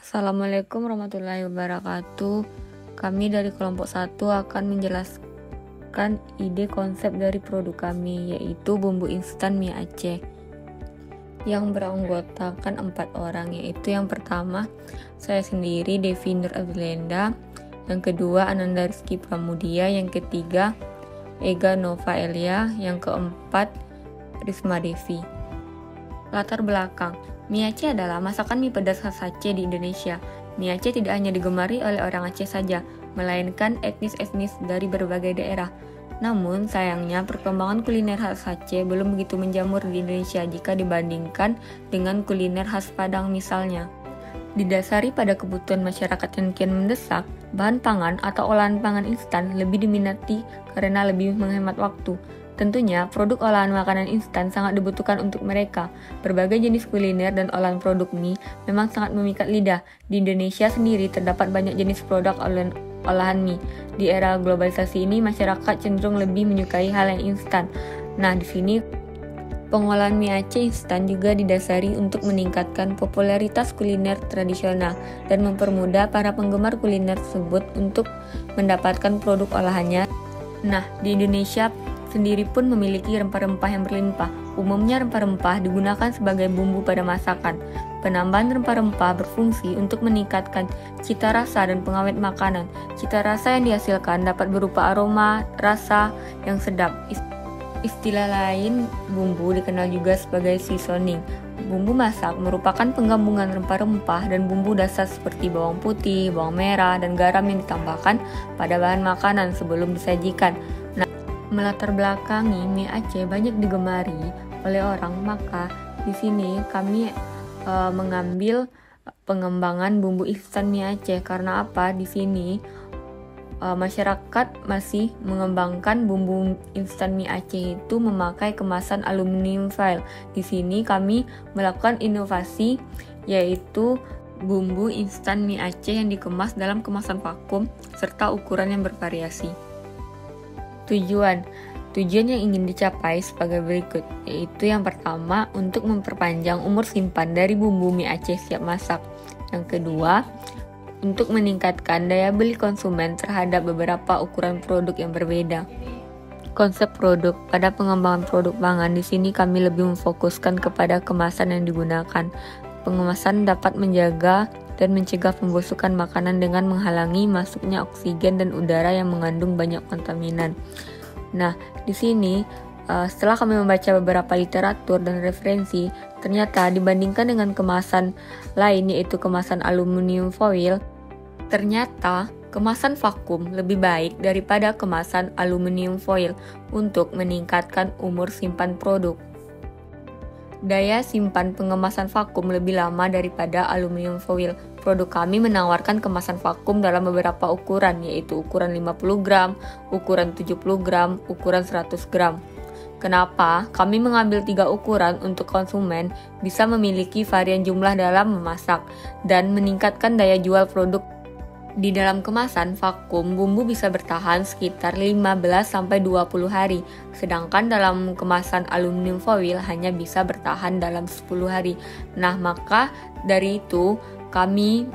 Assalamualaikum warahmatullahi wabarakatuh. Kami dari kelompok 1 akan menjelaskan ide konsep dari produk kami, yaitu bumbu instan mie Aceh yang beranggotakan 4 orang, yaitu yang pertama saya sendiri, Devi Nur Azlenda, yang kedua Ananda Rizky Pramudia, yang ketiga Ega Nova Elia, yang keempat Risma Devi. Latar belakang, mie Aceh adalah masakan mie pedas khas Aceh di Indonesia. Mie Aceh tidak hanya digemari oleh orang Aceh saja, melainkan etnis-etnis dari berbagai daerah. Namun, sayangnya perkembangan kuliner khas Aceh belum begitu menjamur di Indonesia jika dibandingkan dengan kuliner khas Padang misalnya. Didasari pada kebutuhan masyarakat yang kian mendesak, bahan pangan atau olahan pangan instan lebih diminati karena lebih menghemat waktu. Tentunya, produk olahan makanan instan sangat dibutuhkan untuk mereka. Berbagai jenis kuliner dan olahan produk mie memang sangat memikat lidah. Di Indonesia sendiri terdapat banyak jenis produk olahan mie. Di era globalisasi ini, masyarakat cenderung lebih menyukai hal yang instan. Nah, di sini pengolahan mie Aceh instan juga didasari untuk meningkatkan popularitas kuliner tradisional dan mempermudah para penggemar kuliner tersebut untuk mendapatkan produk olahannya. Nah, di Indonesia sendiri pun memiliki rempah-rempah yang berlimpah. Umumnya rempah-rempah digunakan sebagai bumbu pada masakan. Penambahan rempah-rempah berfungsi untuk meningkatkan cita rasa dan pengawet makanan. Cita rasa yang dihasilkan dapat berupa aroma, rasa yang sedap. Istilah lain bumbu dikenal juga sebagai seasoning. Bumbu masak merupakan penggabungan rempah-rempah dan bumbu dasar seperti bawang putih, bawang merah, dan garam yang ditambahkan pada bahan makanan sebelum disajikan. Melatar belakangi mie Aceh banyak digemari oleh orang, maka di sini kami mengambil pengembangan bumbu instan mie Aceh. Karena apa? Di sini masyarakat masih mengembangkan bumbu instan mie Aceh itu memakai kemasan aluminium foil. Di sini kami melakukan inovasi, yaitu bumbu instan mie Aceh yang dikemas dalam kemasan vakum serta ukuran yang bervariasi. Tujuan yang ingin dicapai sebagai berikut, yaitu yang pertama, untuk memperpanjang umur simpan dari bumbu mie Aceh siap masak. Yang kedua, untuk meningkatkan daya beli konsumen terhadap beberapa ukuran produk yang berbeda. Konsep produk pada pengembangan produk pangan di sini kami lebih memfokuskan kepada kemasan yang digunakan. Pengemasan dapat menjaga dan mencegah pembusukan makanan dengan menghalangi masuknya oksigen dan udara yang mengandung banyak kontaminan. Nah, di sini setelah kami membaca beberapa literatur dan referensi, ternyata dibandingkan dengan kemasan lain, yaitu kemasan aluminium foil, ternyata kemasan vakum lebih baik daripada kemasan aluminium foil untuk meningkatkan umur simpan produk. Daya simpan pengemasan vakum lebih lama daripada aluminium foil. Produk kami menawarkan kemasan vakum dalam beberapa ukuran, yaitu ukuran 50 gram, ukuran 70 gram, ukuran 100 gram. Kenapa? Kami mengambil 3 ukuran untuk konsumen bisa memiliki varian jumlah dalam memasak dan meningkatkan daya jual produk. Di dalam kemasan vakum, bumbu bisa bertahan sekitar 15-20 hari, sedangkan dalam kemasan aluminium foil hanya bisa bertahan dalam 10 hari. Nah, maka dari itu kami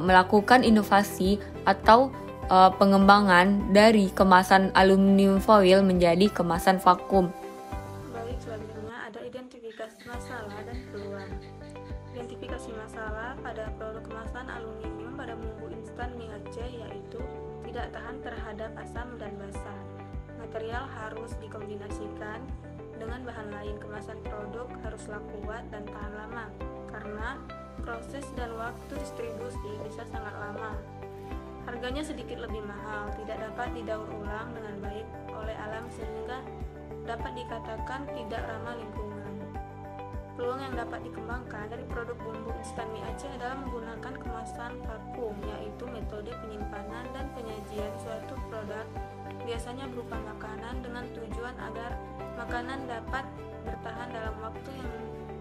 melakukan inovasi atau pengembangan dari kemasan aluminium foil menjadi kemasan vakum. Baik, selanjutnya ada identifikasi masalah dan peluang. Identifikasi masalah pada produk kemasan aluminium pada bumbu instan mie Aceh yaitu tidak tahan terhadap asam dan basa. Material harus dikombinasikan dengan bahan lain. Kemasan produk haruslah kuat dan tahan lama karena proses dan waktu distribusi bisa sangat lama. Harganya sedikit lebih mahal, tidak dapat didaur ulang dengan baik oleh alam sehingga dapat dikatakan tidak ramah lingkungan. Peluang yang dapat dikembangkan dari produk bumbu instan mie Aceh adalah menggunakan kemasan vakum, yaitu metode penyimpanan dan penyajian suatu produk biasanya berupa makanan dengan tujuan agar makanan dapat bertahan dalam waktu yang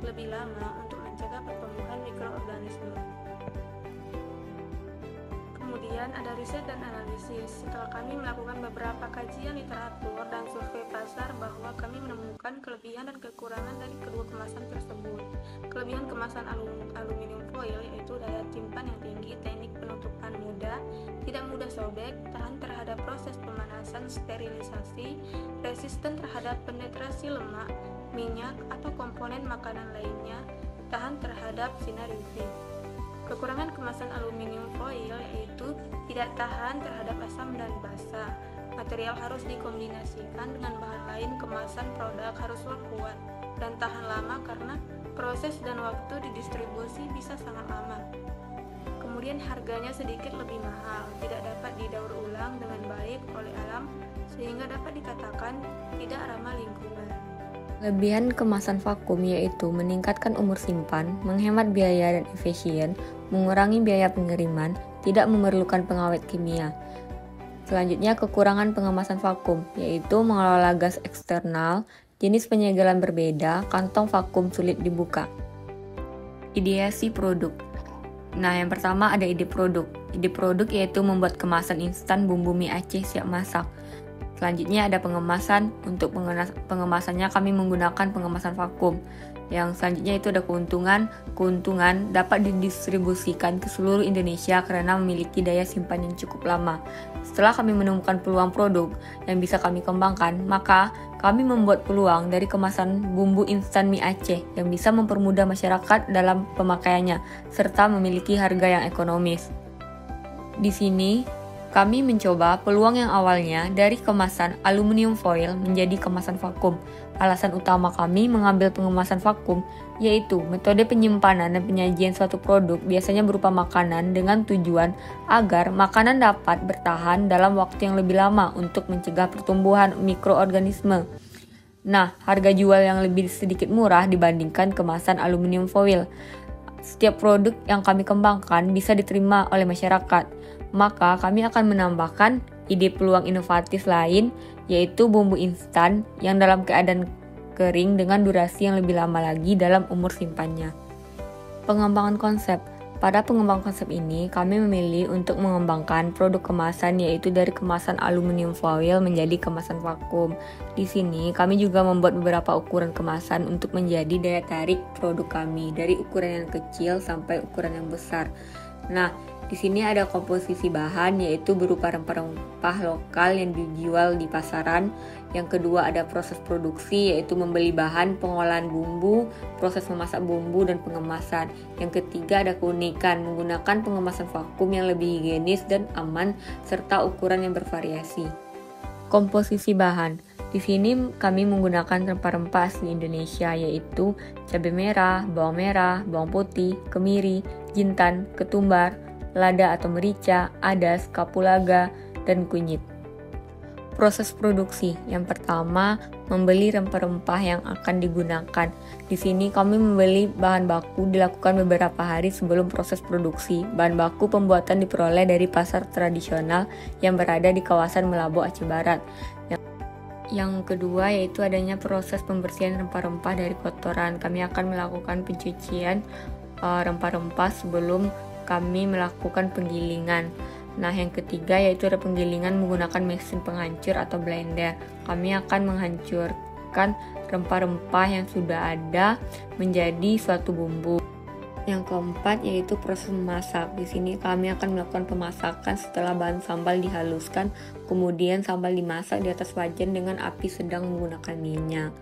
lebih lama untuk mencegah pertumbuhan mikroorganisme. Kemudian ada riset dan analisis. Setelah kami melakukan beberapa kajian literatur dan survei pasar, bahwa kami menemukan kelebihan dan kekurangan dari kedua kemasan tersebut. Kelebihan kemasan aluminium foil yaitu daya simpan yang tinggi. tidak mudah sobek, tahan terhadap proses pemanasan, sterilisasi, resisten terhadap penetrasi lemak, minyak, atau komponen makanan lainnya, tahan terhadap sinar UV. Kekurangan kemasan aluminium foil yaitu tidak tahan terhadap asam dan basa. Material harus dikombinasikan dengan bahan lain, kemasan produk haruslah kuat dan tahan lama karena proses dan waktu didistribusi bisa sangat lama. Kemudian harganya sedikit lebih mahal, tidak dapat didaur ulang dengan baik oleh alam sehingga dapat dikatakan tidak ramah lingkungan. Kelebihan kemasan vakum yaitu meningkatkan umur simpan, menghemat biaya dan efisien, mengurangi biaya pengiriman, tidak memerlukan pengawet kimia. Selanjutnya, kekurangan pengemasan vakum yaitu mengelola gas eksternal, jenis penyegelan berbeda, kantong vakum sulit dibuka. Ideasi produk. Nah, yang pertama ada ide produk. Ide produk yaitu membuat kemasan instan bumbu mie Aceh siap masak. Selanjutnya ada pengemasan. Untuk pengemasannya kami menggunakan pengemasan vakum. Yang selanjutnya itu ada keuntungan. Keuntungan dapat didistribusikan ke seluruh Indonesia karena memiliki daya simpan yang cukup lama. Setelah kami menemukan peluang produk yang bisa kami kembangkan, maka kami membuat peluang dari kemasan bumbu instan mie Aceh yang bisa mempermudah masyarakat dalam pemakaiannya serta memiliki harga yang ekonomis. Di sini kami mencoba peluang yang awalnya dari kemasan aluminium foil menjadi kemasan vakum. Alasan utama kami mengambil pengemasan vakum yaitu metode penyimpanan dan penyajian suatu produk biasanya berupa makanan dengan tujuan agar makanan dapat bertahan dalam waktu yang lebih lama untuk mencegah pertumbuhan mikroorganisme. Nah, harga jual yang lebih sedikit murah dibandingkan kemasan aluminium foil. Setiap produk yang kami kembangkan bisa diterima oleh masyarakat. Maka kami akan menambahkan ide peluang inovatif lain yaitu bumbu instan yang dalam keadaan kering dengan durasi yang lebih lama lagi dalam umur simpannya. Pengembangan konsep. Pada pengembangan konsep ini, kami memilih untuk mengembangkan produk kemasan yaitu dari kemasan aluminium foil menjadi kemasan vakum. Di sini, kami juga membuat beberapa ukuran kemasan untuk menjadi daya tarik produk kami dari ukuran yang kecil sampai ukuran yang besar. Nah, di sini ada komposisi bahan yaitu berupa rempah-rempah lokal yang dijual di pasaran. Yang kedua ada proses produksi yaitu membeli bahan, pengolahan bumbu, proses memasak bumbu dan pengemasan. Yang ketiga ada keunikan menggunakan pengemasan vakum yang lebih higienis dan aman serta ukuran yang bervariasi. Komposisi bahan. Di sini kami menggunakan rempah-rempah asli Indonesia yaitu cabai merah, bawang putih, kemiri, jintan, ketumbar, lada atau merica, adas, kapulaga, dan kunyit. Proses produksi. Yang pertama, membeli rempah-rempah yang akan digunakan. Di sini kami membeli bahan baku dilakukan beberapa hari sebelum proses produksi. Bahan baku pembuatan diperoleh dari pasar tradisional yang berada di kawasan Meulaboh, Aceh Barat. Yang kedua yaitu adanya proses pembersihan rempah-rempah dari kotoran. Kami akan melakukan pencucian rempah-rempah sebelum kami melakukan penggilingan. Nah, yang ketiga yaitu ada penggilingan menggunakan mesin penghancur atau blender. Kami akan menghancurkan rempah-rempah yang sudah ada menjadi suatu bumbu. Yang keempat yaitu proses memasak. Di sini kami akan melakukan pemasakan setelah bahan sambal dihaluskan, kemudian sambal dimasak di atas wajan dengan api sedang menggunakan minyak.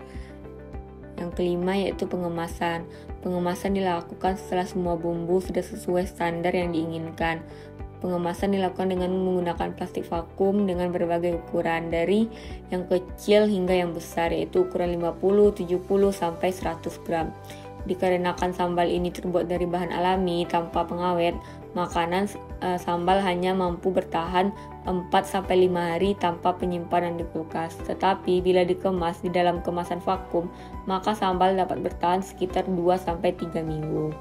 Yang kelima yaitu pengemasan. Pengemasan dilakukan setelah semua bumbu sudah sesuai standar yang diinginkan. Pengemasan dilakukan dengan menggunakan plastik vakum dengan berbagai ukuran dari yang kecil hingga yang besar yaitu ukuran 50, 70, sampai 100 gram. Dikarenakan sambal ini terbuat dari bahan alami tanpa pengawet, makanan sambal hanya mampu bertahan 4-5 hari tanpa penyimpanan di kulkas. Tetapi bila dikemas di dalam kemasan vakum, maka sambal dapat bertahan sekitar 2-3 minggu.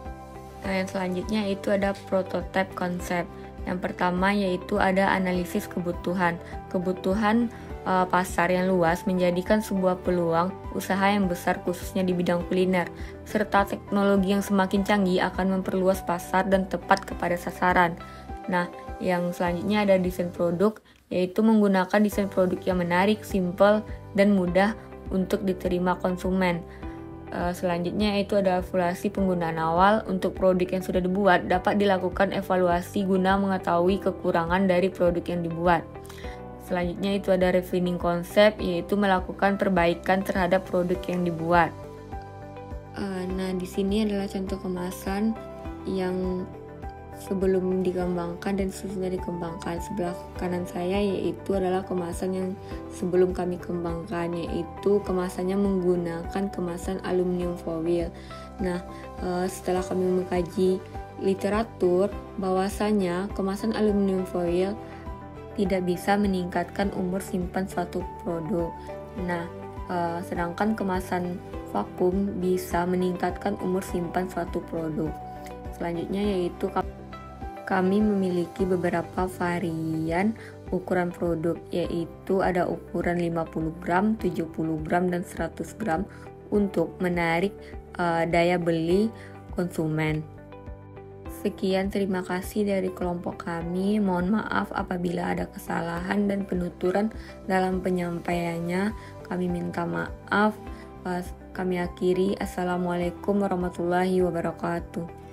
Nah, yang selanjutnya itu ada prototipe konsep. Yang pertama yaitu ada analisis kebutuhan. Kebutuhan pasar yang luas menjadikan sebuah peluang usaha yang besar khususnya di bidang kuliner, serta teknologi yang semakin canggih akan memperluas pasar dan tepat kepada sasaran. Nah, yang selanjutnya ada desain produk, yaitu menggunakan desain produk yang menarik, simpel, dan mudah untuk diterima konsumen. Selanjutnya itu ada evaluasi penggunaan awal. Untuk produk yang sudah dibuat, dapat dilakukan evaluasi guna mengetahui kekurangan dari produk yang dibuat. Selanjutnya itu ada refining konsep, yaitu melakukan perbaikan terhadap produk yang dibuat. Nah, di sini adalah contoh kemasan yang sebelum dikembangkan dan sesudah dikembangkan. Sebelah kanan saya yaitu adalah kemasan yang sebelum kami kembangkan, yaitu kemasannya menggunakan kemasan aluminium foil. Nah, setelah kami mengkaji literatur, bahwasanya kemasan aluminium foil tidak bisa meningkatkan umur simpan suatu produk. Nah, sedangkan kemasan vakum bisa meningkatkan umur simpan suatu produk. Selanjutnya yaitu kami memiliki beberapa varian ukuran produk, yaitu ada ukuran 50 gram, 70 gram, dan 100 gram untuk menarik daya beli konsumen. Sekian, terima kasih dari kelompok kami. Mohon maaf apabila ada kesalahan dan penuturan dalam penyampaiannya. Kami minta maaf. Kami akhiri. Assalamualaikum warahmatullahi wabarakatuh.